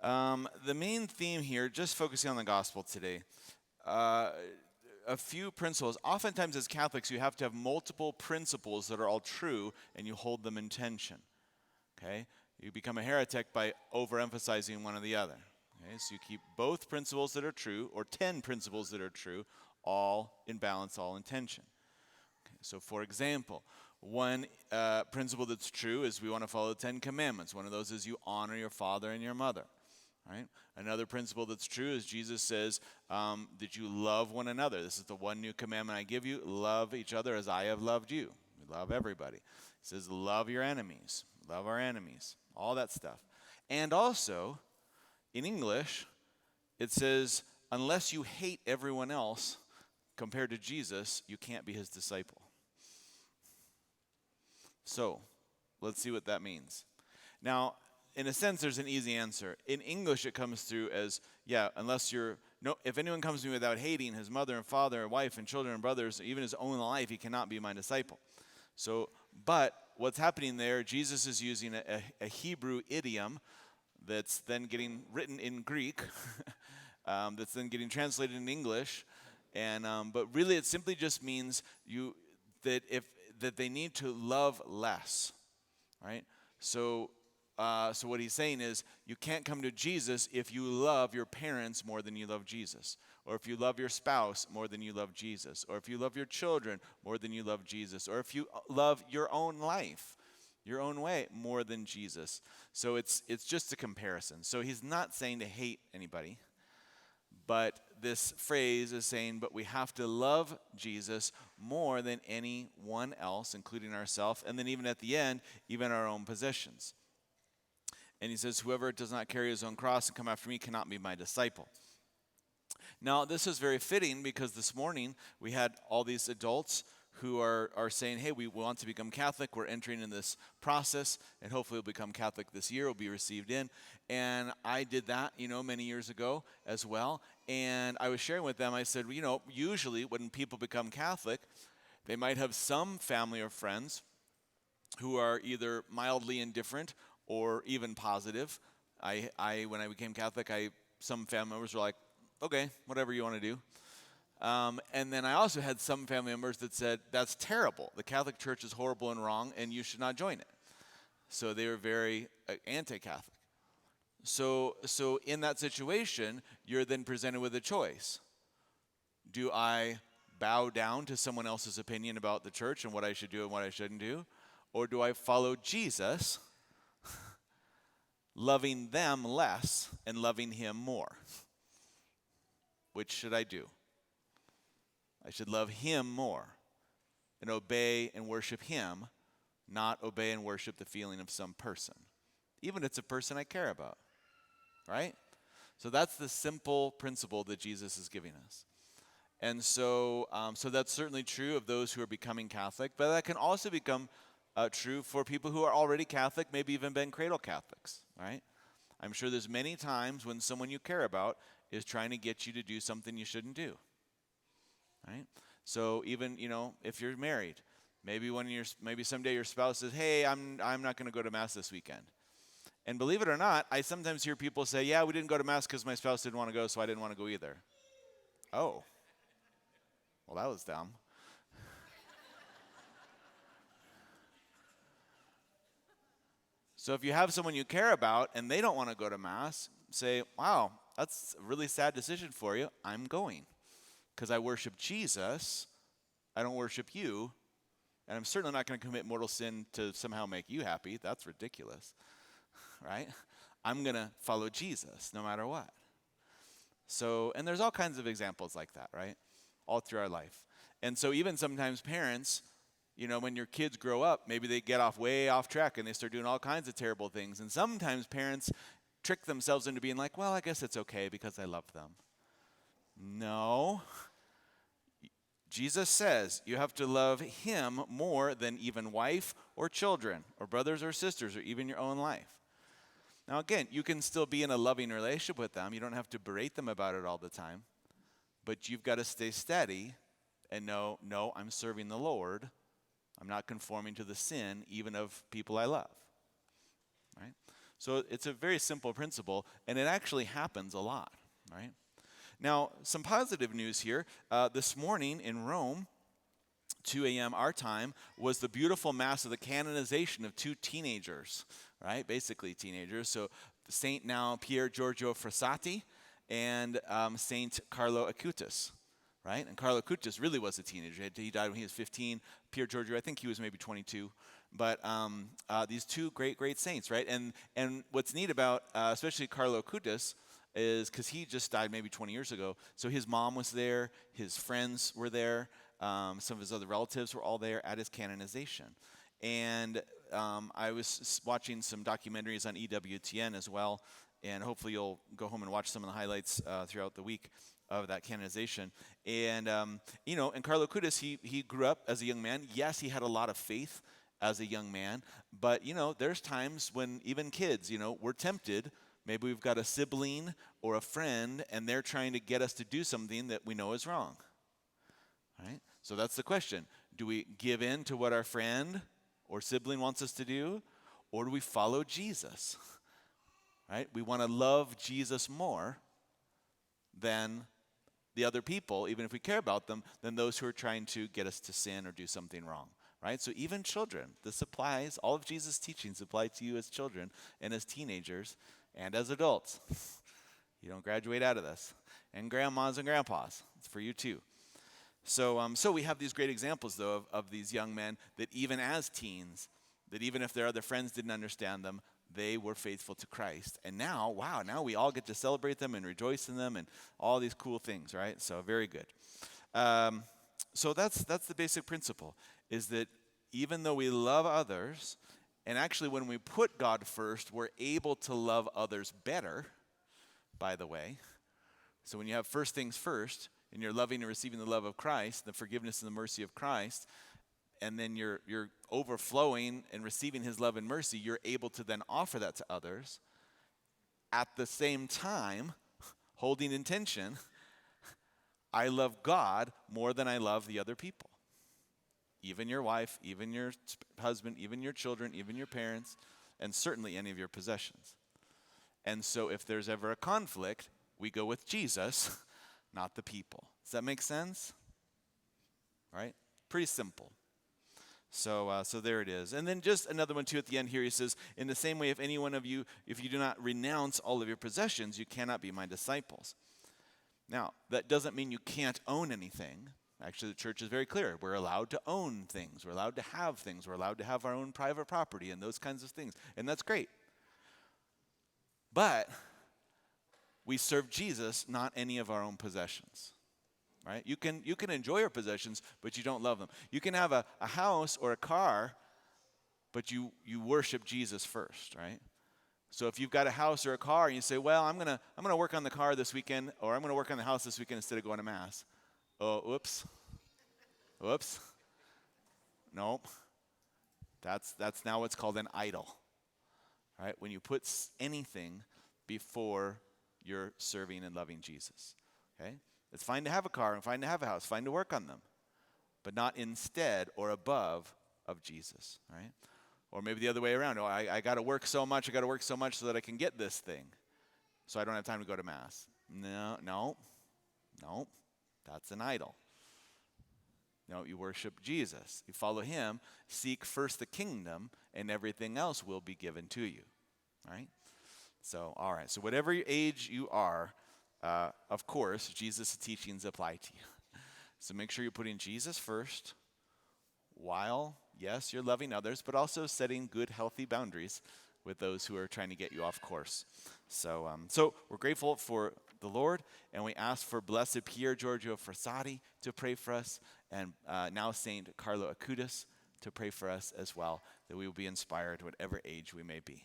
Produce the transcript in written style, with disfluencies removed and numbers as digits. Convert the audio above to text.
The main theme here, just focusing on the gospel today, uh, a few principles. Oftentimes as Catholics, you have to have multiple principles that are all true, and you hold them in tension. Okay? You become a heretic by overemphasizing one or the other. Okay? So you keep both principles that are true, or 10 principles that are true, all in balance, all in tension. Okay? So for example, one principle that's true is we want to follow the 10 Commandments. One of those is you honor your father and your mother. Right? Another principle that's true is Jesus says that you love one another. This is the one new commandment I give you. Love each other as I have loved you. We love everybody. He says love your enemies. Love our enemies. All that stuff. And also, in English, it says unless you hate everyone else compared to Jesus, you can't be his disciple. So, let's see what that means. Now, in a sense, there's an easy answer. In English, it comes through as, if anyone comes to me without hating his mother and father and wife and children and brothers, even his own life, he cannot be my disciple. So, but what's happening there, Jesus is using a Hebrew idiom that's then getting written in Greek, that's then getting translated in English, and but really it simply just means that they need to love less, right? So what he's saying is you can't come to Jesus if you love your parents more than you love Jesus, or if you love your spouse more than you love Jesus, or if you love your children more than you love Jesus, or if you love your own life, your own way more than Jesus. So it's just a comparison. So he's not saying to hate anybody, but this phrase is saying, but we have to love Jesus more than anyone else, including ourselves, and then even at the end, even our own possessions. And he says, whoever does not carry his own cross and come after me cannot be my disciple. Now, this is very fitting because this morning we had all these adults who are saying, hey, we want to become Catholic. We're entering in this process, and hopefully we'll become Catholic this year. We'll be received in. And I did that, many years ago as well. And I was sharing with them, I said, usually when people become Catholic, they might have some family or friends who are either mildly indifferent or even positive. When I became Catholic, some family members were like, okay, whatever you want to do. And then I also had some family members that said, that's terrible. The Catholic Church is horrible and wrong, and you should not join it. So they were very anti-Catholic. So in that situation, you're then presented with a choice. Do I bow down to someone else's opinion about the church and what I should do and what I shouldn't do? Or do I follow Jesus, loving them less and loving him more? Which should I do? I should love him more and obey and worship him, not obey and worship the feeling of some person, even if it's a person I care about, right? So that's the simple principle that Jesus is giving us. And so that's certainly true of those who are becoming Catholic, but that can also become true for people who are already Catholic, maybe even been cradle Catholics, right? I'm sure there's many times when someone you care about is trying to get you to do something you shouldn't do, right? So even, if you're married, maybe someday your spouse says, hey, I'm not going to go to Mass this weekend. And believe it or not, I sometimes hear people say, yeah, we didn't go to Mass because my spouse didn't want to go, so I didn't want to go either. Oh, well, that was dumb. So if you have someone you care about and they don't want to go to Mass, say, wow, that's a really sad decision for you. I'm going because I worship Jesus. I don't worship you. And I'm certainly not going to commit mortal sin to somehow make you happy. That's ridiculous, right? I'm going to follow Jesus no matter what. So, and there's all kinds of examples like that, right? All through our life. And so even sometimes parents, when your kids grow up, maybe they get way off track and they start doing all kinds of terrible things. And sometimes parents trick themselves into being like, well, I guess it's okay because I love them. No. Jesus says you have to love him more than even wife or children or brothers or sisters or even your own life. Now again, you can still be in a loving relationship with them. You don't have to berate them about it all the time. But you've got to stay steady and know, no, I'm serving the Lord. I'm not conforming to the sin even of people I love. Right? So it's a very simple principle, and it actually happens a lot, right? Now, some positive news here. This morning in Rome, 2 a.m. our time, was the beautiful mass of the canonization of two teenagers, right? Basically teenagers. So Saint now Pier Giorgio Frassati and Saint Carlo Acutis, right? And Carlo Acutis really was a teenager. He died when he was 15. Pier Giorgio, I think he was maybe 22. But these two great saints, right? And what's neat about especially Carlo Acutis is because he just died maybe 20 years ago. So his mom was there, his friends were there, some of his other relatives were all there at his canonization. And I was watching some documentaries on EWTN as well, and hopefully you'll go home and watch some of the highlights throughout the week of that canonization. And, and Carlo Acutis, he grew up as a young man. Yes, he had a lot of faith as a young man, but, there's times when even kids, we're tempted. Maybe we've got a sibling or a friend, and they're trying to get us to do something that we know is wrong, right? So that's the question. Do we give in to what our friend or sibling wants us to do, or do we follow Jesus, right? We want to love Jesus more than the other people, even if we care about them, than those who are trying to get us to sin or do something wrong, right? So even children, this applies, all of Jesus' teachings apply to you as children and as teenagers and as adults. You don't graduate out of this. And grandmas and grandpas, it's for you too. So we have these great examples, though, of these young men that even as teens, that even if their other friends didn't understand them, they were faithful to Christ. And now, wow, now we all get to celebrate them and rejoice in them and all these cool things, right? So very good. So that's the basic principle, is that even though we love others, and actually when we put God first, we're able to love others better, by the way. So when you have first things first, and you're loving and receiving the love of Christ, the forgiveness and the mercy of Christ, and then you're overflowing and receiving his love and mercy, you're able to then offer that to others. At the same time, holding intention, I love God more than I love the other people. Even your wife, even your husband, even your children, even your parents, and certainly any of your possessions. And so if there's ever a conflict, we go with Jesus, not the people. Does that make sense? Right? Pretty simple. So there it is. And then just another one too at the end here, he says, in the same way, if any one of you, if you do not renounce all of your possessions, you cannot be my disciples. Now, that doesn't mean you can't own anything. Actually, the church is very clear. We're allowed to own things. We're allowed to have things. We're allowed to have our own private property and those kinds of things. And that's great. But we serve Jesus, not any of our own possessions. Right? You can enjoy your possessions, but you don't love them. You can have a house or a car, but you worship Jesus first, right? So if you've got a house or a car and you say, well, I'm gonna work on the car this weekend, or I'm gonna work on the house this weekend instead of going to mass. Oh, whoops. Nope. That's now what's called an idol. Right? When you put anything before you're serving and loving Jesus. Okay? It's fine to have a car and fine to have a house, fine to work on them, but not instead or above of Jesus, right? Or maybe the other way around. Oh, I got to work so much so that I can get this thing, so I don't have time to go to mass. No, that's an idol. No, you worship Jesus. You follow him, seek first the kingdom, and everything else will be given to you, right? So, all right. So whatever age you are, of course, Jesus' teachings apply to you. So make sure you're putting Jesus first while, yes, you're loving others, but also setting good, healthy boundaries with those who are trying to get you off course. So we're grateful for the Lord, and we ask for Blessed Pier Giorgio Frassati to pray for us, and now Saint Carlo Acutis to pray for us as well, that we will be inspired whatever age we may be.